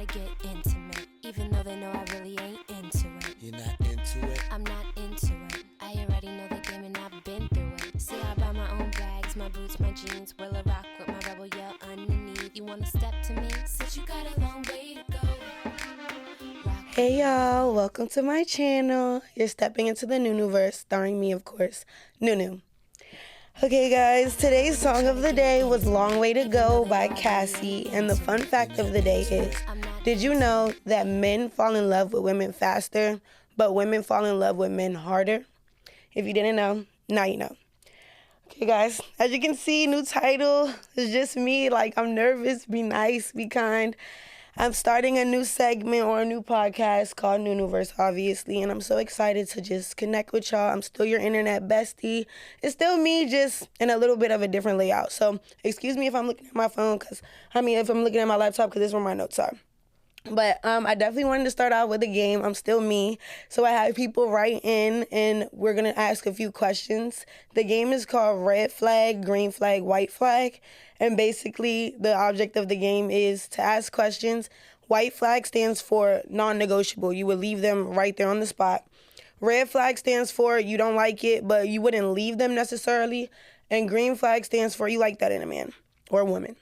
to get intimate, even though they know I really ain't into it. You're not into it? I'm not into it. I already know the game and I've been through it. See, I buy my own bags, my boots, my jeans. Will I rock with my rebel yell underneath? You wanna step to me? Since you got a long way to go. Hey y'all, welcome to my channel. You're stepping into the NuNuVerse, starring me, of course, Nunu. Okay guys, today's song of the day was Long Way to Go by Cassie, and the fun fact of the day is, did you know that men fall in love with women faster, but women fall in love with men harder? If you didn't know, now you know. Okay guys, as you can see, new title, it's just me, like I'm nervous, be nice, be kind. I'm starting a new segment or a new podcast called NuNuVerse, obviously, and I'm so excited to just connect with y'all. I'm still your internet bestie. It's still me, just in a little bit of a different layout. So excuse me if I'm looking at my phone, if I'm looking at my laptop, because this is where my notes are. But I definitely wanted to start out with a game. I'm still me. So I have people write in, and we're going to ask a few questions. The game is called Red Flag, Green Flag, White Flag. And basically, the object of the game is to ask questions. White flag stands for non-negotiable. You would leave them right there on the spot. Red flag stands for you don't like it, but you wouldn't leave them necessarily. And green flag stands for you like that in a man or a woman.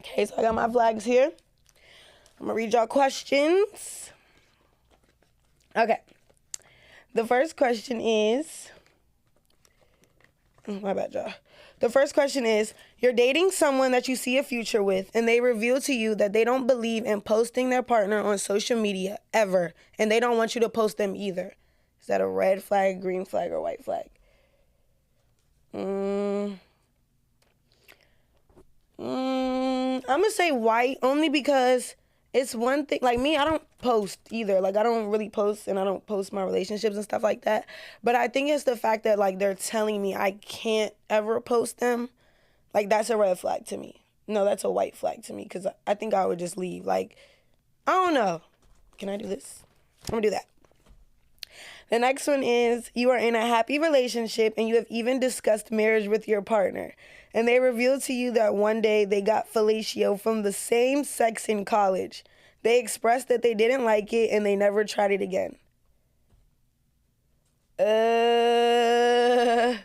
Okay, so I got my flags here. I'm going to read y'all questions. Okay. The first question is... my bad, y'all. The first question is, you're dating someone that you see a future with, and they reveal to you that they don't believe in posting their partner on social media ever, and they don't want you to post them either. Is that a red flag, green flag, or white flag? I'm going to say white, only because... it's one thing, like me, I don't post either. Like, I don't really post, and I don't post my relationships and stuff like that. But I think it's the fact that, like, they're telling me I can't ever post them. Like, that's a red flag to me. No, that's a white flag to me, because I think I would just leave. Like, I don't know. Can I do this? I'm going to do that. The next one is, you are in a happy relationship, and you have even discussed marriage with your partner. And they reveal to you that one day they got fellatio from the same sex in college. They expressed that they didn't like it, and they never tried it again. Okay,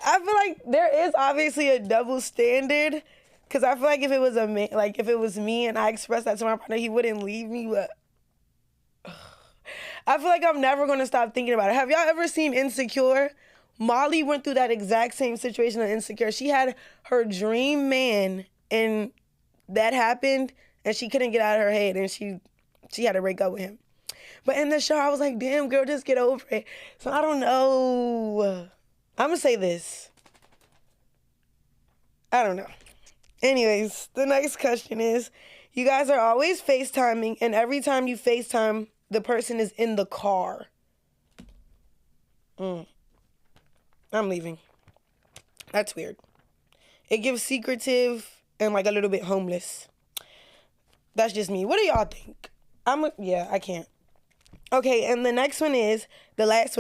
I feel like there is obviously a double standard. Because I feel like if it was if it was me and I expressed that to my partner, he wouldn't leave me, but... I feel like I'm never going to stop thinking about it. Have y'all ever seen Insecure? Molly went through that exact same situation on Insecure. She had her dream man, and that happened, and she couldn't get out of her head, and she had to break up with him. But in the show, I was like, damn, girl, just get over it. So I don't know. I'm going to say this. I don't know. Anyways, the next question is, you guys are always FaceTiming, and every time you FaceTime, the person is in the car. I'm leaving. That's weird. It gives secretive and like a little bit homeless. That's just me. What do y'all think? Yeah, I can't. Okay, and the last one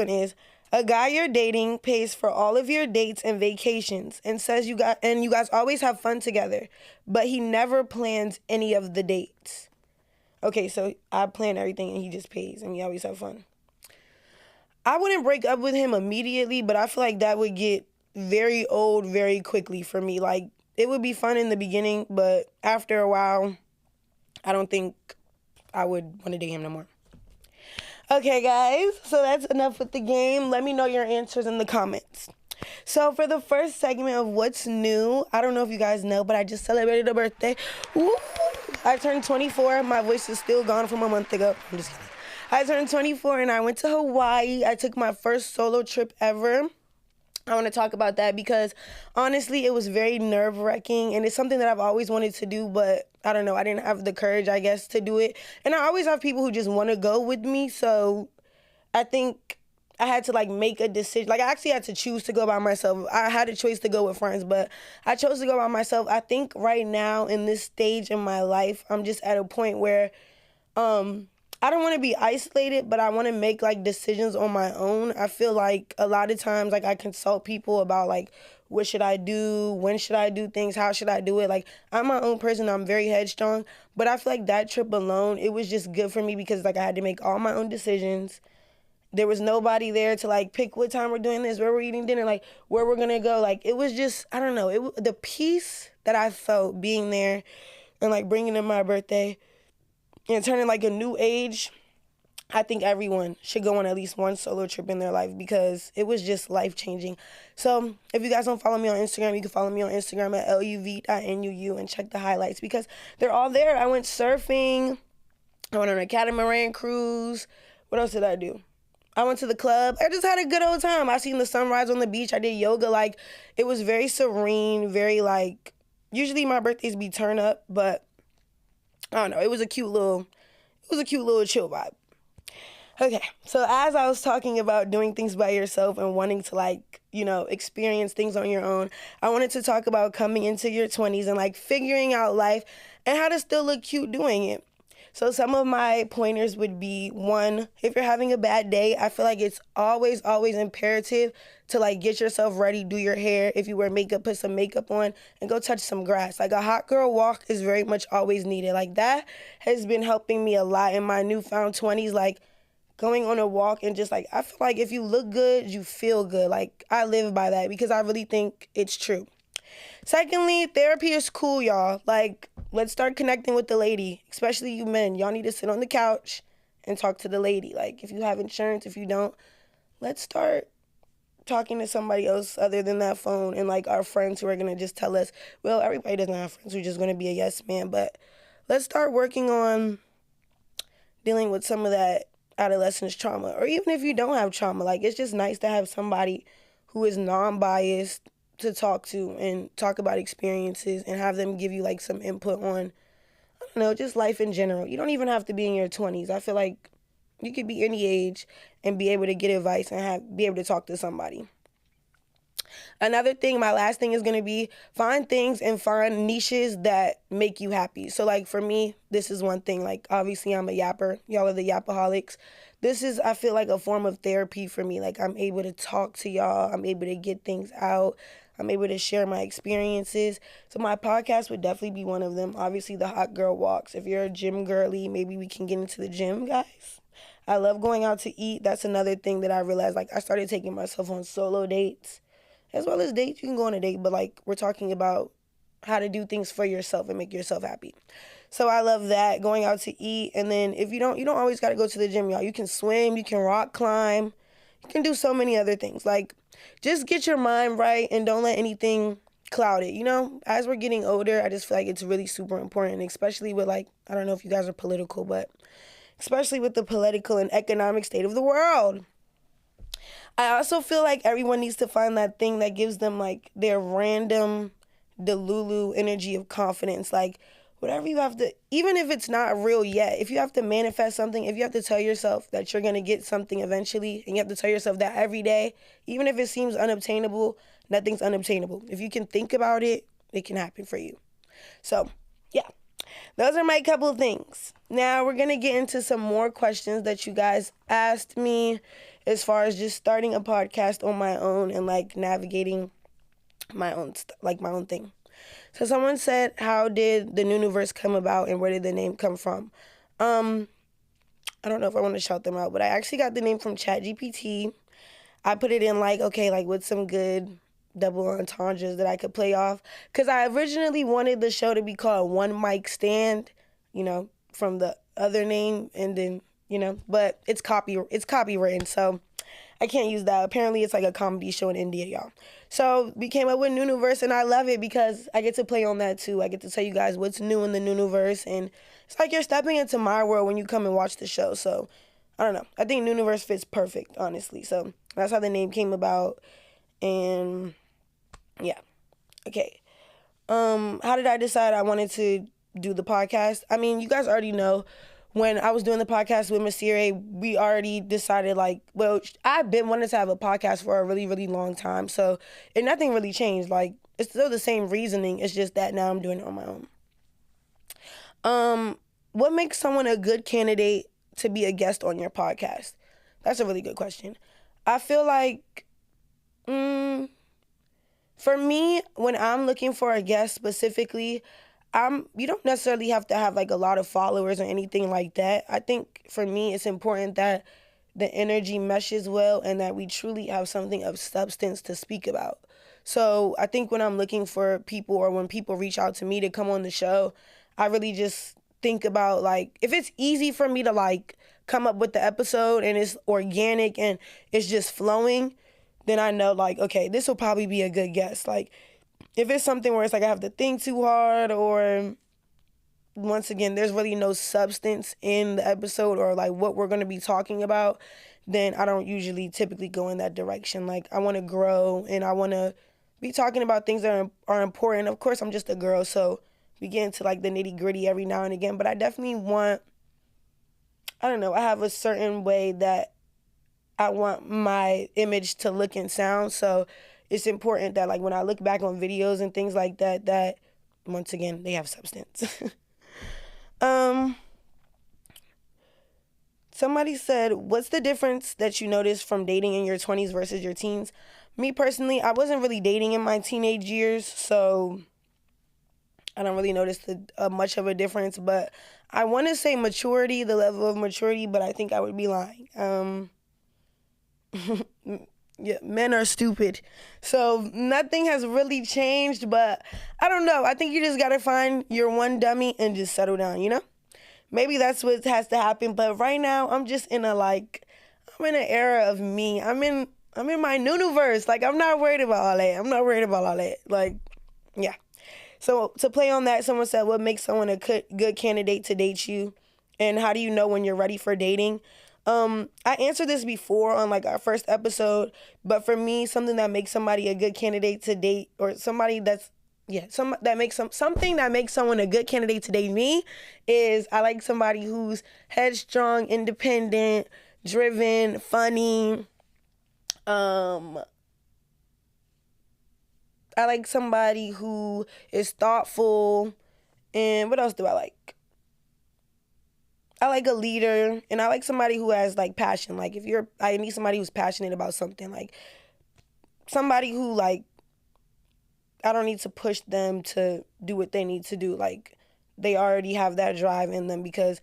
is, a guy you're dating pays for all of your dates and vacations and says you guys always have fun together, but he never plans any of the dates. Okay, so I plan everything and he just pays and we always have fun. I wouldn't break up with him immediately, but I feel like that would get very old very quickly for me. Like, it would be fun in the beginning, but after a while, I don't think I would want to date him no more. Okay, guys, so that's enough with the game. Let me know your answers in the comments. So for the first segment of What's New, I don't know if you guys know, but I just celebrated a birthday. Woo! I turned 24. My voice is still gone from a month ago. I'm just kidding. I turned 24 and I went to Hawaii. I took my first solo trip ever. I want to talk about that because, honestly, it was very nerve-wracking, and it's something that I've always wanted to do, but I don't know, I didn't have the courage, I guess, to do it. And I always have people who just want to go with me, so I think I had to, make a decision. I actually had to choose to go by myself. I had a choice to go with friends, but I chose to go by myself. I think right now, in this stage in my life, I'm just at a point where I don't want to be isolated, but I want to make decisions on my own. I feel like a lot of times I consult people about what should I do, when should I do things, how should I do it. Like, I'm my own person, I'm very headstrong, but I feel like that trip alone, it was just good for me because like I had to make all my own decisions. There was nobody there to like pick what time we're doing this, where we're eating dinner, like where we're gonna go. Like, it was just, I don't know, the peace that I felt being there and like bringing in my birthday and turning like a new age. I think everyone should go on at least one solo trip in their life because it was just life-changing. So if you guys don't follow me on Instagram, you can follow me on Instagram at luv.nuu and check the highlights because they're all there. I went surfing. I went on a catamaran cruise. What else did I do? I went to the club. I just had a good old time. I seen the sunrise on the beach. I did yoga. Like, it was very serene, very like, usually my birthdays be turn up, but I don't know. It was a cute little chill vibe. Okay, so as I was talking about doing things by yourself and wanting to like, you know, experience things on your own, I wanted to talk about coming into your 20s and like figuring out life and how to still look cute doing it. So some of my pointers would be, one, if you're having a bad day, I feel like it's always imperative to like get yourself ready, do your hair. If you wear makeup, put some makeup on and go touch some grass. Like, a hot girl walk is very much always needed. Like, that has been helping me a lot in my newfound 20s. Like, going on a walk and just like, I feel like if you look good, you feel good. Like, I live by that because I really think it's true. Secondly, therapy is cool, y'all. Like, let's start connecting with the lady, especially you men. Y'all need to sit on the couch and talk to the lady. Like, if you have insurance, if you don't, let's start talking to somebody else other than that phone and like our friends who are going to just tell us, well, everybody doesn't have friends who are just going to be a yes man, but let's start working on dealing with some of that adolescence trauma. Or even if you don't have trauma, like, it's just nice to have somebody who is non-biased to talk to and talk about experiences and have them give you like some input on, I don't know, just life in general. You don't even have to be in your 20s. I feel like you could be any age and be able to get advice and be able to talk to somebody. Another thing, my last thing is going to be find things and find niches that make you happy. So like for me, this is one thing. Like, obviously I'm a yapper. Y'all are the yapaholics. This is, I feel like, a form of therapy for me. Like, I'm able to talk to y'all. I'm able to get things out. I'm able to share my experiences. So my podcast would definitely be one of them. Obviously, the hot girl walks. If you're a gym girly, maybe we can get into the gym, guys. I love going out to eat. That's another thing that I realized. Like, I started taking myself on solo dates. As well as dates, you can go on a date, but like, we're talking about how to do things for yourself and make yourself happy. So I love that, going out to eat. And then if you don't always got to go to the gym, y'all. You can swim, you can rock climb, you can do so many other things. Like, just get your mind right and don't let anything cloud it. You know, as we're getting older, I just feel like it's really super important, especially with like, I don't know if you guys are political, but especially with the political and economic state of the world. I also feel like everyone needs to find that thing that gives them like their random Delulu energy of confidence. Like, whatever you have to, even if it's not real yet, if you have to manifest something, if you have to tell yourself that you're going to get something eventually, and you have to tell yourself that every day, even if it seems unobtainable, nothing's unobtainable. If you can think about it, it can happen for you. So, yeah. Those are my couple of things. Now we're going to get into some more questions that you guys asked me as far as just starting a podcast on my own and like navigating my own my own thing. So someone said, how did the NuNuVerse come about and where did the name come from? I don't know if I want to shout them out, but I actually got the name from ChatGPT. I put it in like, okay, like with some good double entendres that I could play off. Because I originally wanted the show to be called One Mic Stand, you know, from the other name, and then, you know, but it's copywritten, so I can't use that. Apparently it's like a comedy show in India, y'all. So we came up with NuNuVerse, and I love it because I get to play on that too. I get to tell you guys what's new in the NuNuVerse, and it's like you're stepping into my world when you come and watch the show. So I don't know. I think NuNuVerse fits perfect, honestly. So that's how the name came about. And yeah. Okay. How did I decide I wanted to do the podcast? I mean, you guys already know when I was doing the podcast with Masire, we already decided like, well, I've been wanting to have a podcast for a really, really long time. So nothing really changed. Like, it's still the same reasoning. It's just that now I'm doing it on my own. What makes someone a good candidate to be a guest on your podcast? That's a really good question. I feel like For me, when I'm looking for a guest specifically, you don't necessarily have to have like a lot of followers or anything like that. I think for me it's important that the energy meshes well and that we truly have something of substance to speak about. So I think when I'm looking for people or when people reach out to me to come on the show, I really just think about like if it's easy for me to like come up with the episode and it's organic and it's just flowing, then I know like, okay, this will probably be a good guest. Like if it's something where it's like I have to think too hard or once again, there's really no substance in the episode or like what we're going to be talking about, then I don't usually typically go in that direction. Like I want to grow and I want to be talking about things that are important. Of course, I'm just a girl, so we get into like the nitty gritty every now and again, but I definitely want, I don't know, I have a certain way that I want my image to look and sound. So it's important that like when I look back on videos and things like that, that once again, they have substance. Somebody said, what's the difference that you noticed from dating in your 20s versus your teens? Me personally, I wasn't really dating in my teenage years, so I don't really notice much of a difference, but I want to say maturity, the level of maturity, but I think I would be lying. Yeah, men are stupid. So nothing has really changed, but I don't know. I think you just got to find your one dummy and just settle down, you know? Maybe that's what has to happen, but right now I'm just in I'm in an era of me. I'm in my NuNuVerse. Like I'm not worried about all that. Like, yeah. So to play on that, someone said, what makes someone a good candidate to date you? And how do you know when you're ready for dating? I answered this before on like our first episode, but for me, something that makes somebody a good candidate to date or somebody that's something that makes someone a good candidate to date me is I like somebody who's headstrong, independent, driven, funny. I like somebody who is thoughtful. And what else do I like? I like a leader, and I like somebody who has like passion. Like I need somebody who's passionate about something. Like somebody who like I don't need to push them to do what they need to do. Like they already have that drive in them because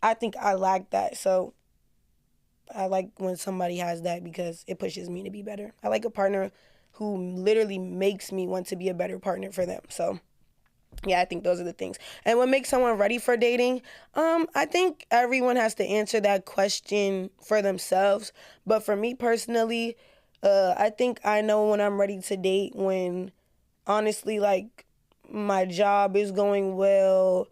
I think I lack that. So I like when somebody has that because it pushes me to be better. I like a partner who literally makes me want to be a better partner for them. So yeah, I think those are the things. And what makes someone ready for dating? I think everyone has to answer that question for themselves. But for me personally, I think I know when I'm ready to date when honestly, like, my job is going well.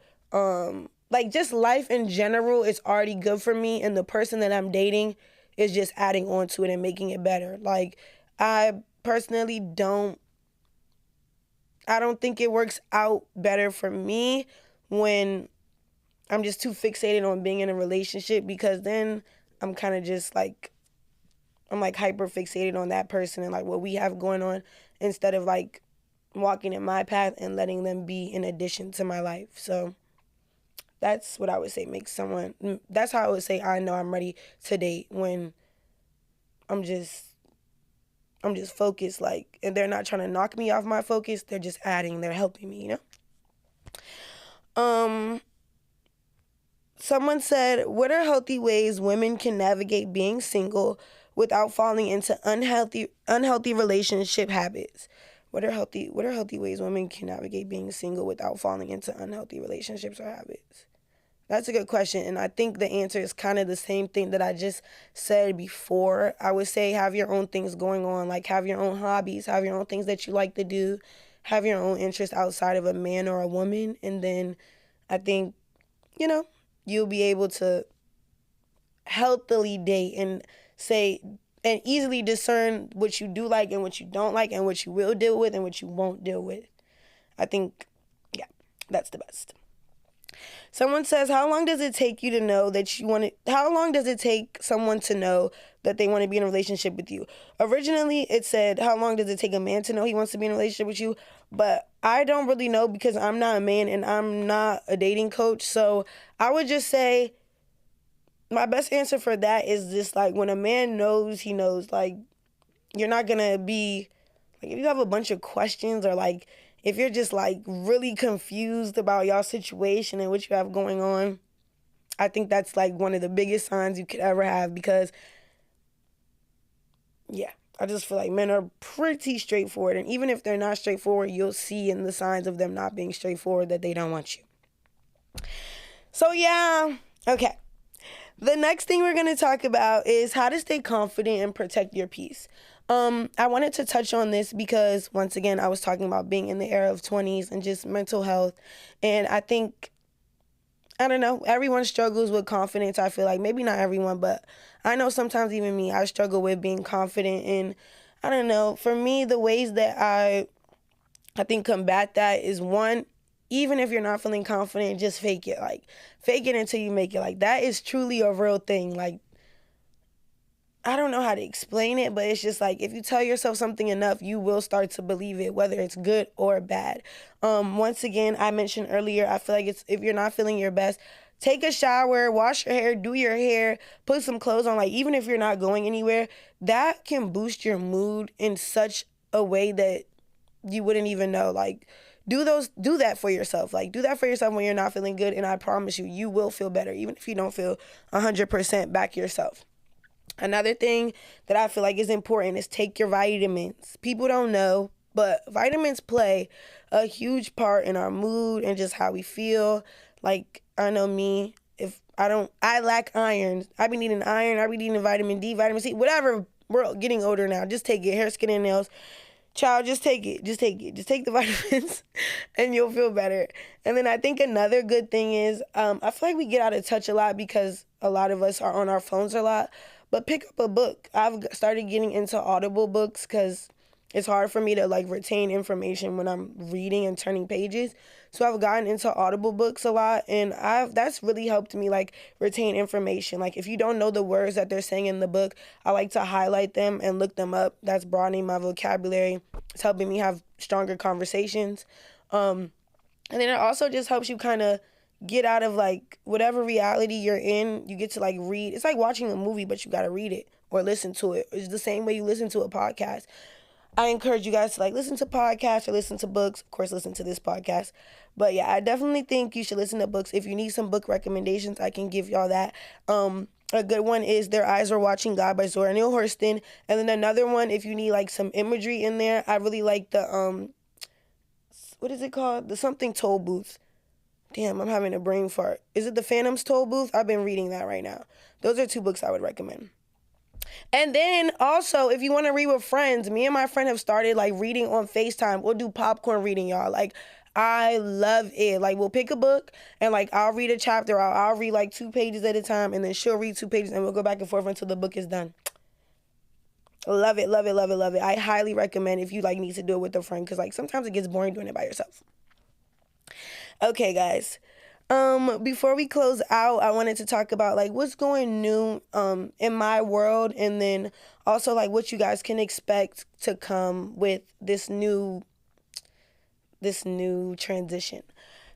Like, just life in general is already good for me, and the person that I'm dating is just adding on to it and making it better. Like, I personally I don't think it works out better for me when I'm just too fixated on being in a relationship because then I'm kind of just like, I'm like hyper fixated on that person and like what we have going on instead of like walking in my path and letting them be an addition to my life. So that's what I would say that's how I would say I know I'm ready to date when I'm just focused, like, and they're not trying to knock me off my focus. They're just they're helping me, you know? Someone said, what are healthy ways women can navigate being single without falling into unhealthy relationship habits? What are healthy ways women can navigate being single without falling into unhealthy relationships or habits? That's a good question, and I think the answer is kind of the same thing that I just said before. I would say have your own things going on, like have your own hobbies, have your own things that you like to do, have your own interests outside of a man or a woman, and then I think, you know, you'll be able to healthily date and say and easily discern what you do like and what you don't like and what you will deal with and what you won't deal with. I think, yeah, that's the best. Someone says, how long does it take you to know that you want to, how long does it take someone to know that they want to be in a relationship with you? Originally, it said, how long does it take a man to know he wants to be in a relationship with you? But I don't really know because I'm not a man and I'm not a dating coach. So I would just say my best answer for that is just like when a man knows, he knows. Like, you're not going to be Like if you have a bunch of questions, or like if you're just like really confused about y'all situation and what you have going on, I think that's like one of the biggest signs you could ever have, because yeah, I just feel like men are pretty straightforward. And even if they're not straightforward, you'll see in the signs of them not being straightforward that they don't want you. So yeah, okay. The next thing we're going to talk about is how to stay confident and protect your peace. I wanted to touch on this because, once again, I was talking about being in the era of 20s and just mental health. And I think, I don't know, everyone struggles with confidence. I feel like maybe not everyone, but I know sometimes even me, I struggle with being confident. And I don't know, for me, the ways that I think combat that is, one, even if you're not feeling confident, just fake it. Like, fake it until you make it. Like, that is truly a real thing. Like, I don't know how to explain it, but it's just like if you tell yourself something enough, you will start to believe it, whether it's good or bad. Once again, I mentioned earlier, I feel like it's if you're not feeling your best, take a shower, wash your hair, do your hair, put some clothes on. Like even if you're not going anywhere, that can boost your mood in such a way that you wouldn't even know. Like do that for yourself. Like do that for yourself when you're not feeling good, and I promise you, you will feel better, even if you don't feel 100% back yourself. Another thing that I feel like is important is take your vitamins. People don't know, but vitamins play a huge part in our mood and just how we feel. Like, I know me, if I lack iron. I be needing iron, I be needing vitamin D, vitamin C, whatever. We're getting older now. Just take it. Hair, skin, and nails. Child, just take it. Just take it. Just take the vitamins and you'll feel better. And then I think another good thing is I feel like we get out of touch a lot because a lot of us are on our phones a lot. But pick up a book. I've started getting into Audible books because it's hard for me to like retain information when I'm reading and turning pages. So I've gotten into Audible books a lot, and that's really helped me like retain information. Like if you don't know the words that they're saying in the book, I like to highlight them and look them up. That's broadening my vocabulary. It's helping me have stronger conversations. And then it also just helps you kind of get out of like whatever reality you're in. You get to like read. It's like watching a movie, but you got to read it or listen to it. It's the same way you listen to a podcast. I encourage you guys to like listen to podcasts or listen to books. Of course, listen to this podcast. But yeah, I definitely think you should listen to books. If you need some book recommendations, I can give y'all that. A good one is Their Eyes Are Watching God by Zora Neale Hurston. And then another one, if you need like some imagery in there, I really like the what is it called? The something toll booth. Damn, I'm having a brain fart. Is it The Phantom's Toll Booth? I've been reading that right now. Those are two books I would recommend. And then also, if you want to read with friends, me and my friend have started like reading on FaceTime. We'll do popcorn reading, y'all. Like, I love it. Like, we'll pick a book and like I'll read a chapter. I'll read like 2 pages at a time, and then she'll read 2 pages, and we'll go back and forth until the book is done. Love it, love it, love it, love it. I highly recommend if you like need to do it with a friend, because like sometimes it gets boring doing it by yourself. Okay, guys. Before we close out, I wanted to talk about like what's going new in my world, and then also like what you guys can expect to come with this new transition.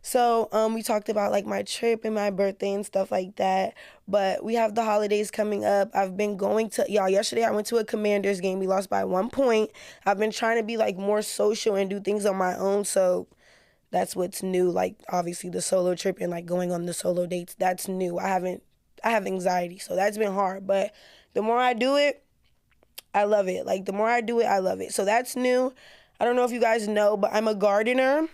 So we talked about like my trip and my birthday and stuff like that, but we have the holidays coming up. I've been going to yesterday I went to a Commanders game. We lost by 1 point. I've been trying to be like more social and do things on my own, so that's what's new. Like obviously the solo trip and like going on the solo dates, that's new. I have anxiety, so that's been hard, but the more I do it, I love it. Like the more I do it, I love it. So that's new. I don't know if you guys know, but I'm a gardener.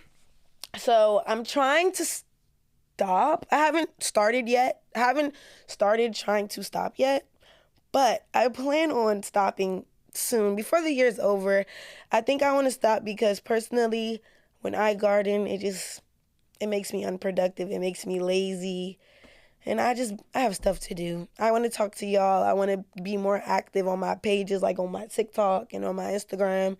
So I'm trying to stop. I haven't started yet. I haven't started trying to stop yet, but I plan on stopping soon before the year's over. I think I want to stop because personally, when I garden, it makes me unproductive. It makes me lazy. And I have stuff to do. I want to talk to y'all. I want to be more active on my pages, like on my TikTok and on my Instagram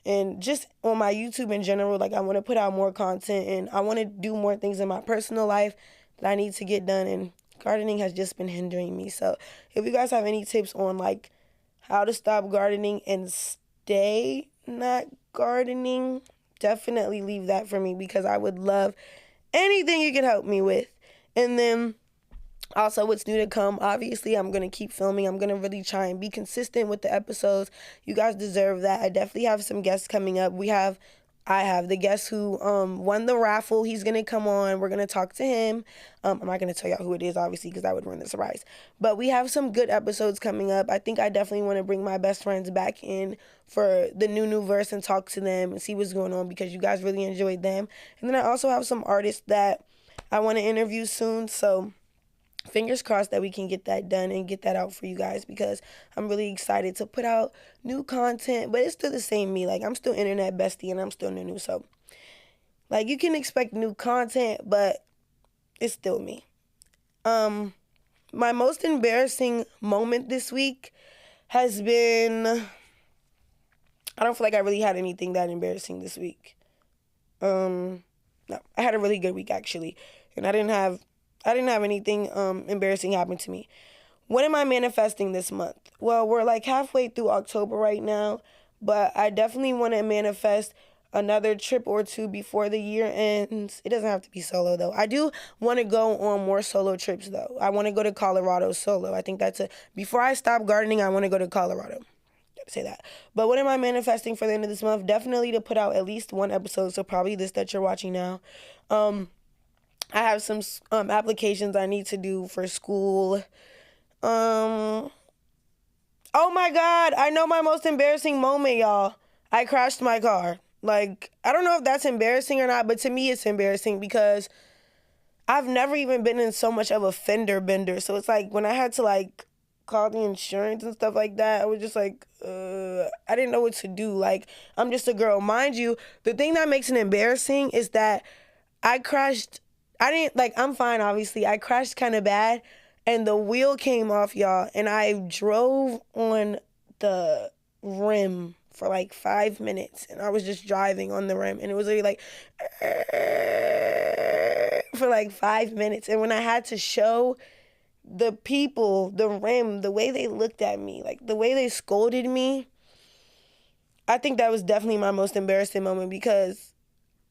and just on my YouTube in general. Like I want to put out more content, and I want to do more things in my personal life that I need to get done. And gardening has just been hindering me. So if you guys have any tips on like how to stop gardening and stay not gardening, definitely leave that for me, because I would love anything you can help me with. And then Also, what's new to come? Obviously, I'm going to keep filming. I'm going to really try and be consistent with the episodes. You guys deserve that. I definitely have some guests coming up. I have the guest who won the raffle. He's going to come on. We're going to talk to him. I'm not going to tell y'all who it is, obviously, because that would ruin the surprise. But we have some good episodes coming up. I think I definitely want to bring my best friends back in for the NuNuVerse and talk to them and see what's going on, because you guys really enjoyed them. And then I also have some artists that I want to interview soon. So fingers crossed that we can get that done and get that out for you guys, because I'm really excited to put out new content. But it's still the same me. Like, I'm still internet bestie and I'm still Nunu. So, like, you can expect new content, but it's still me. My most embarrassing moment this week has been, I don't feel like I really had anything that embarrassing this week. No, I had a really good week, actually. And I didn't have anything embarrassing happen to me. What am I manifesting this month? Well, we're like halfway through October right now, but I definitely want to manifest another trip or two before the year ends. It doesn't have to be solo, though. I do want to go on more solo trips, though. I want to go to Colorado solo. I think before I stop gardening, I want to go to Colorado. Gotta say that. But what am I manifesting for the end of this month? Definitely to put out at least one episode, so probably this that you're watching now. I have some applications I need to do for school. Oh my God, I know my most embarrassing moment, y'all. I crashed my car. Like, I don't know if that's embarrassing or not, but to me it's embarrassing because I've never even been in so much of a fender bender. So it's like when I had to like call the insurance and stuff like that, I was just like, I didn't know what to do. Like, I'm just a girl. Mind you, the thing that makes it embarrassing is that I'm fine, obviously. I crashed kind of bad, and the wheel came off, y'all, and I drove on the rim for like 5 minutes, and I was just driving on the rim, and it was literally like, for like 5 minutes, and when I had to show the people the rim, the way they looked at me, like the way they scolded me, I think that was definitely my most embarrassing moment, because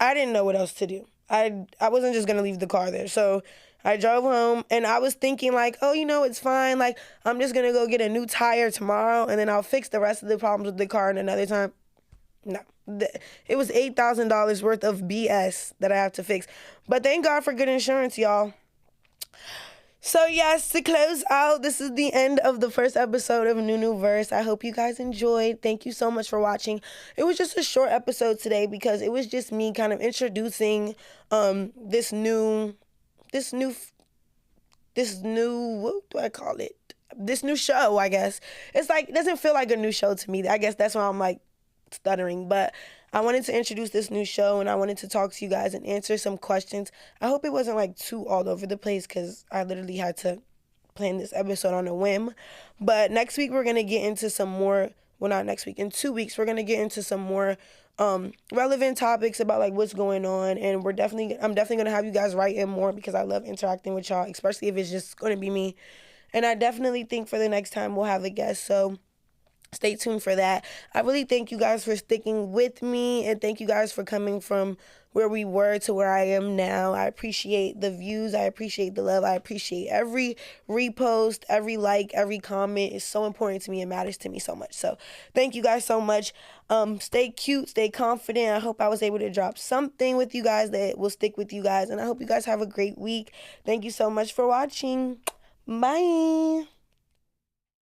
I didn't know what else to do. I wasn't just going to leave the car there. So I drove home, and I was thinking like, oh, it's fine. Like, I'm just going to go get a new tire tomorrow, and then I'll fix the rest of the problems with the car in another time. No. It was $8,000 worth of BS that I have to fix. But thank God for good insurance, y'all. So yes, to close out, this is the end of the first episode of NuNuVerse. I hope you guys enjoyed. Thank you so much for watching. It was just a short episode today because it was just me kind of introducing this new what do I call it? This new show, I guess. It's like, it doesn't feel like a new show to me. I guess that's why I'm like stuttering, but I wanted to introduce this new show, and I wanted to talk to you guys and answer some questions. I hope it wasn't like too all over the place, because I literally had to plan this episode on a whim. But next week we're going to get into some more, well, not next week, in 2 weeks we're going to get into some more relevant topics about like what's going on, and I'm definitely going to have you guys write in more, because I love interacting with y'all, especially if it's just going to be me. And I definitely think for the next time we'll have a guest, so stay tuned for that. I really thank you guys for sticking with me, and thank you guys for coming from where we were to where I am now. I appreciate the views. I appreciate the love. I appreciate every repost, every like, every comment. It's so important to me. It matters to me so much. So thank you guys so much. Stay cute, stay confident. I hope I was able to drop something with you guys that will stick with you guys, and I hope you guys have a great week. Thank you so much for watching. Bye.